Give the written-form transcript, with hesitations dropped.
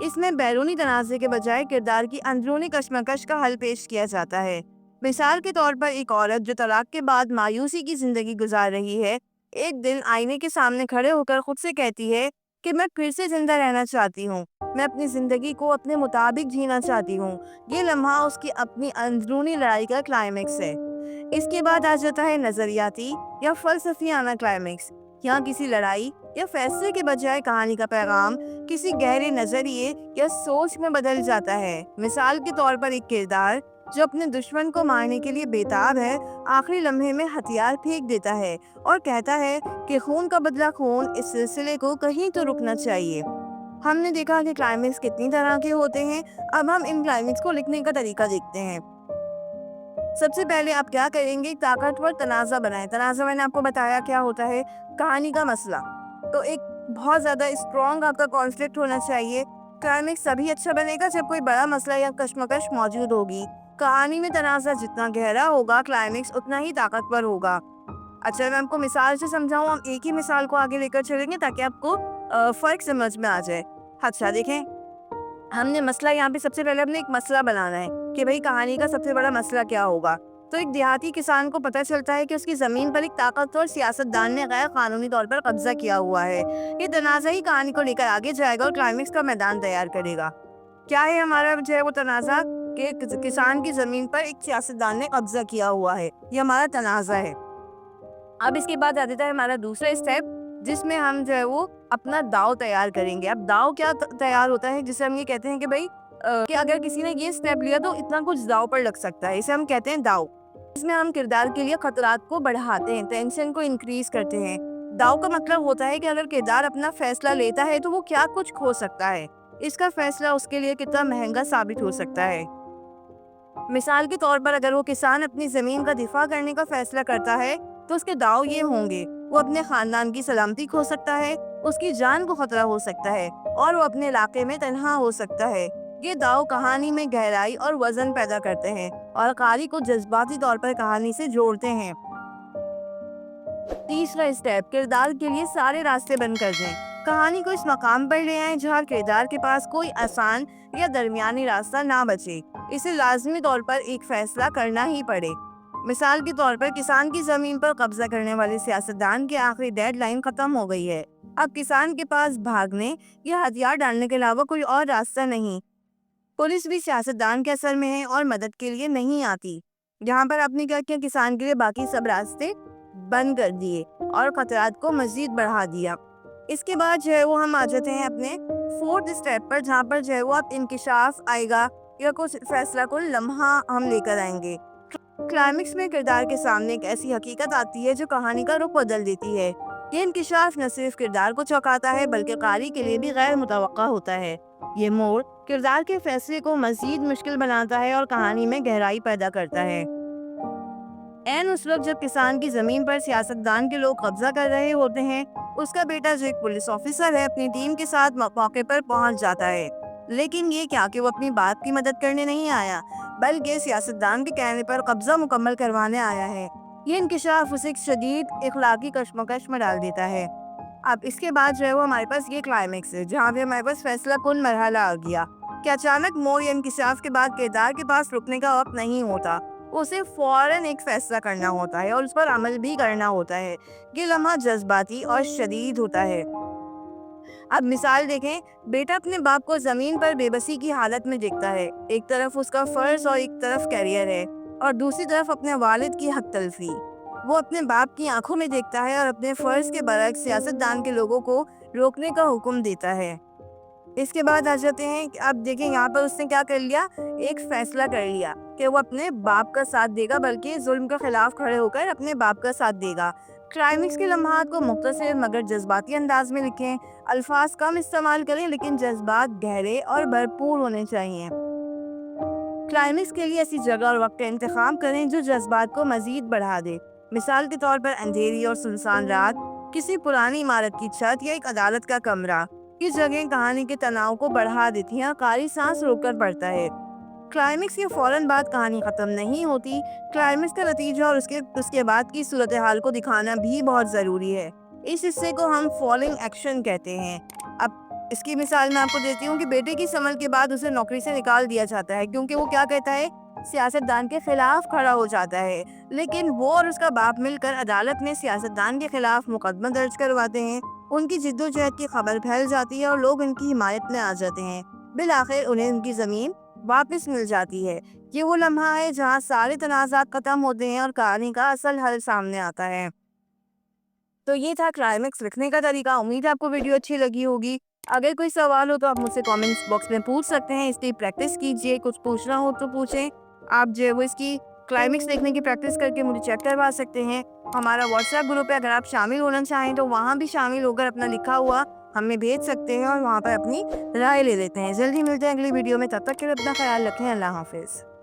اس میں بیرونی تنازع کے بجائے کردار کی اندرونی کشمکش کا حل پیش کیا جاتا ہے۔ مثال کے طور پر ایک عورت جو طلاق کے بعد مایوسی کی زندگی گزار رہی ہے، ایک دن آئینے کے سامنے کھڑے ہو کر خود سے کہتی ہے کہ میں پھر سے زندہ رہنا چاہتی ہوں، میں اپنی زندگی کو اپنے مطابق جینا چاہتی ہوں۔ یہ لمحہ اس کی اپنی اندرونی لڑائی کا کلائمیکس ہے۔ اس کے بعد آ جاتا ہے نظریاتی یا فلسفیانہ کلائمیکس۔ یہاں کسی لڑائی یا فیصلے کے بجائے کہانی کا پیغام کسی گہرے نظریے یا سوچ میں بدل جاتا ہے۔ مثال کے طور پر ایک کردار جو اپنے دشمن کو مارنے کے لیے بیتاب ہے، آخری لمحے میں ہتھیار پھینک دیتا ہے اور کہتا ہے کہ خون کا بدلہ خون، اس سلسلے کو کہیں تو رکنا چاہیے۔ ہم نے دیکھا کہ کلائمیکس کتنی طرح کے ہوتے ہیں۔ اب ہم ان کلائمیکس کو لکھنے کا طریقہ دیکھتے ہیں۔ سب سے پہلے آپ کیا کریں گے؟ طاقتور تنازع بنائیں۔ تنازع میں نے آپ کو بتایا کیا ہوتا ہے، کہانی کا مسئلہ۔ تو ایک بہت زیادہ اسٹرانگ آپ کا کانفلکٹ ہونا چاہیے۔ کلائمیکس تبھی اچھا بنے گا جب کوئی بڑا مسئلہ یا کشمکش موجود ہوگی۔ کہانی میں تنازع جتنا گہرا ہوگا، کلائمیکس اتنا ہی طاقتور ہوگا۔ اچھا، میں آپ کو مثال سے سمجھاؤں، ہم ایک ہی مثال کو آگے لے کر چلیں گے تاکہ آپ کو فرق سمجھ میں آ جائے۔ اچھا دیکھیں، ہم نے مسئلہ یہاں پہ سب سے پہلے ہم نے ایک مسئلہ بنانا ہے کہ بھئی کہانی کا سب سے بڑا مسئلہ کیا ہوگا۔ تو ایک دیہاتی کسان کو پتہ چلتا ہے کہ اس کی زمین پر ایک طاقتور سیاستدان نے غیر قانونی طور پر قبضہ کیا ہوا ہے۔ یہ تنازع ہی کہانی کو لے کر آگے جائے گا اور کلائمیکس کا میدان تیار کرے گا۔ کیا ہے ہمارا جو ہے وہ تنازع؟ کہ کسان کی زمین پر ایک سیاستدان نے قبضہ کیا ہوا ہے، یہ ہمارا تنازع ہے۔ اب اس کے بعد آ جاتا ہے ہمارا دوسرا اسٹیپ، جس میں ہم جو ہے وہ اپنا داؤ تیار کریں گے۔ اب داؤ کیا تیار ہوتا ہے؟ جسے ہم یہ کہتے ہیں کہ بھئی کہ اگر کسی نے یہ اسٹیپ لیا تو اتنا کچھ داؤ پر لگ سکتا ہے، اسے ہم کہتے ہیں داؤ۔ اس میں ہم کردار کے لیے خطرات کو بڑھاتے ہیں، ٹینشن کو انکریز کرتے ہیں۔ داؤ کا مطلب ہوتا ہے کہ اگر کردار اپنا فیصلہ لیتا ہے تو وہ کیا کچھ کھو سکتا ہے، اس کا فیصلہ اس کے لیے کتنا مہنگا ثابت ہو سکتا ہے۔ مثال کے طور پر اگر وہ کسان اپنی زمین کا دفاع کرنے کا فیصلہ کرتا ہے تو اس کے داؤ یہ ہوں گے، وہ اپنے خاندان کی سلامتی کھو سکتا ہے، اس کی جان کو خطرہ ہو سکتا ہے اور وہ اپنے علاقے میں تنہا ہو سکتا ہے۔ یہ داؤ کہانی میں گہرائی اور وزن پیدا کرتے ہیں اور قاری کو جذباتی طور پر کہانی سے جوڑتے ہیں۔ تیسرا اسٹیپ، کردار کے لیے سارے راستے بند کر دیں۔ کہانی کو اس مقام پر لے آئیں جہاں کردار کے پاس کوئی آسان یا درمیانی راستہ نہ بچے، اسے لازمی طور پر ایک فیصلہ کرنا ہی پڑے۔ مثال کے طور پر کسان کی زمین پر قبضہ کرنے والے سیاستدان کی آخری ڈیڈ لائن ختم ہو گئی ہے۔ اب کسان کے پاس بھاگنے یا ہتھیار ڈالنے کے علاوہ کوئی اور راستہ نہیں۔ پولیس بھی سیاستدان کے اثر میں ہے اور مدد کے لیے نہیں آتی۔ جہاں پر آپ نے کیا کیا؟ کسان کے لیے باقی سب راستے بند کر دیے اور خطرات کو مزید بڑھا دیا۔ اس کے بعد جو ہے وہ ہم آ جاتے ہیں اپنے فورتھ اسٹیپ پر، جہاں پر جو ہے وہ اب انکشاف آئے گا یا کچھ فیصلہ کو لمحہ ہم لے کر آئیں گے۔ کلائمیکس میں کردار کے سامنے ایک ایسی حقیقت آتی ہے جو کہانی کا رخ بدل دیتی ہے۔ یہ انکشاف نہ صرف کردار کو چونکاتا ہے بلکہ قاری کے لیے بھی غیر متوقع ہوتا ہے۔ یہ موڑ کردار کے فیصلے کو مزید مشکل بناتا ہے اور کہانی میں گہرائی پیدا کرتا ہے۔ عین اس وقت جب کسان کی زمین پر سیاستدان کے لوگ قبضہ کر رہے ہوتے ہیں، اس کا بیٹا جو ایک پولیس آفیسر ہے اپنی ٹیم کے ساتھ موقع پر پہنچ جاتا ہے۔ لیکن یہ کیا کہ وہ اپنی باپ کی مدد کرنے نہیں آیا بلکہ سیاستدان کے کہنے پر قبضہ مکمل کروانے آیا ہے۔ یہ انکشاف اسے ایک شدید اخلاقی کشمکش میں ڈال دیتا ہے۔ اب اس کے بعد جو ہے وہ ہمارے پاس یہ کلائمیکس ہے جہاں پہ ہمارے پاس فیصلہ کن مرحلہ آ گیا کہ اچانک موڑ یا انکشاف کے بعد کردار کے پاس رکنے کا وقت نہیں ہوتا، اسے فوراً ایک فیصلہ کرنا ہوتا ہے اور اس پر عمل بھی کرنا ہوتا ہے۔ یہ لمحہ جذباتی اور شدید ہوتا ہے۔ اب مثال دیکھیں، بیٹا اپنے باپ کو زمین پر بے بسی کی حالت میں دیکھتا ہے۔ ایک طرف اس کا فرض اور ایک طرف کیریئر ہے اور دوسری طرف اپنے والد کی حق تلفی۔ وہ اپنے باپ کی آنکھوں میں دیکھتا ہے اور اپنے فرض کے برعکس سیاستدان کے لوگوں کو روکنے کا حکم دیتا ہے۔ اس کے بعد آ جاتے ہیں کہ اب دیکھیں یہاں پر اس نے کیا کر لیا، ایک فیصلہ کر لیا کہ وہ اپنے باپ کا ساتھ دے گا، بلکہ ظلم کے خلاف کھڑے ہو کر اپنے باپ کا ساتھ دے گا۔ کلائمیکس کے لمحات کو مختصر مگر جذباتی انداز میں لکھیں، الفاظ کم استعمال کریں لیکن جذبات گہرے اور بھرپور ہونے چاہیے۔ کلائمیکس کے لیے ایسی جگہ اور وقت کا انتخاب کریں جو جذبات کو مزید بڑھا دے۔ مثال کے طور پر اندھیری اور سنسان رات، کسی پرانی عمارت کی چھت یا ایک عدالت کا کمرہ۔ یہ جگہیں کہانی کے تناؤ کو بڑھا دیتی ہیں اور قاری سانس روک کر پڑھتا ہے۔ کلائمیکس کے فوراً بعد کہانی ختم نہیں ہوتی۔ کلائمیکس کا نتیجہ اور اس کے بعد کی صورتحال کو دکھانا بھی بہت ضروری ہے۔ اس حصے کو ہم فالنگ ایکشن کہتے ہیں۔ اب اس کی مثال میں آپ کو دیتی ہوں کہ بیٹے کی سمجھ کے بعد اسے نوکری سے نکال دیا جاتا ہے کیونکہ وہ کیا کہتا ہے، سیاستدان کے خلاف کھڑا ہو جاتا ہے، لیکن وہ اور اس کا باپ مل کر عدالت میں سیاستدان کے خلاف مقدمہ درج کرواتے ہیں۔ ان کی جد و جہد کی خبر پھیل جاتی ہے اور لوگ ان کی حمایت میں آ جاتے ہیں۔ بالآخر انہیں ان کی زمین واپس مل جاتی ہے۔ یہ وہ لمحہ ہے جہاں سارے تنازعات ختم ہوتے ہیں اور کہانی کا اصل حل سامنے آتا ہے۔ تو یہ تھا کلائمیکس لکھنے کا طریقہ۔ امید ہے آپ کو ویڈیو اچھی لگی ہوگی۔ اگر کوئی سوال ہو تو آپ مجھ سے کامنٹس باکس میں پوچھ سکتے ہیں، اس کی پریکٹس کیجئے، کچھ پوچھنا ہو تو پوچھیں۔ آپ جو ہے وہ اس کی کلائمیکس دیکھنے کی پریکٹس کر کے مجھے چیک کروا سکتے ہیں۔ ہمارا واٹس ایپ گروپ ہے، اگر آپ شامل ہونا چاہیں تو وہاں بھی شامل ہو کر اپنا لکھا ہوا ہمیں بھیج سکتے ہیں اور وہاں پر اپنی رائے لے لیتے ہیں۔ جلدی ملتے ہیں اگلی ویڈیو میں، تب تک کے لیے اپنا خیال رکھیں۔ اللہ حافظ۔